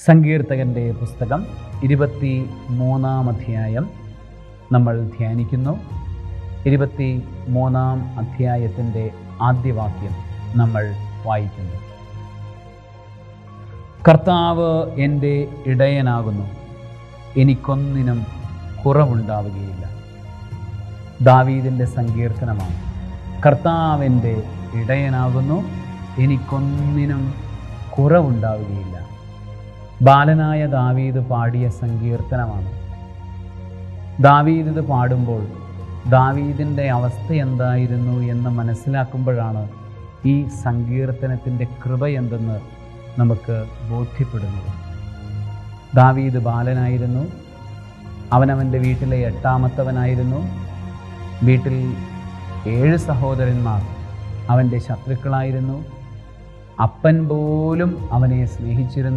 സങ്കീർത്തകൻ്റെ പുസ്തകം 23-ാം അധ്യായം നമ്മൾ ധ്യാനിക്കുന്നു. 23-ാം അധ്യായത്തിൻ്റെ ആദ്യവാക്യം നമ്മൾ വായിക്കുന്നു. കർത്താവ് എൻ്റെ ഇടയനാകുന്നു, എനിക്കൊന്നിനും കുറവുണ്ടാവുകയില്ല. ദാവീദിൻ്റെ സങ്കീർത്തനമാണ്. കർത്താവ് എൻ്റെ ഇടയനാകുന്നു, എനിക്കൊന്നിനും കുറവുണ്ടാവുകയില്ല. ബാലനായ ദാവീദ് പാടിയ സങ്കീർത്തനമാണ്. ദാവീദ് ഇത് പാടുമ്പോൾ ദാവീദിൻ്റെ അവസ്ഥ എന്തായിരുന്നു എന്ന് മനസ്സിലാക്കുമ്പോഴാണ് ഈ സങ്കീർത്തനത്തിൻ്റെ കൃപ എന്തെന്ന് നമുക്ക് ബോധ്യപ്പെടുന്നത്. ദാവീദ് ബാലനായിരുന്നു. അവനവൻ്റെ വീട്ടിലെ 8ാമത്തവനായിരുന്നു. വീട്ടിൽ 7 സഹോദരന്മാർ അവൻ്റെ ശത്രുക്കളായിരുന്നു. അപ്പൻ പോലും അവനെ സ്നേഹിച്ചിരുന്നു.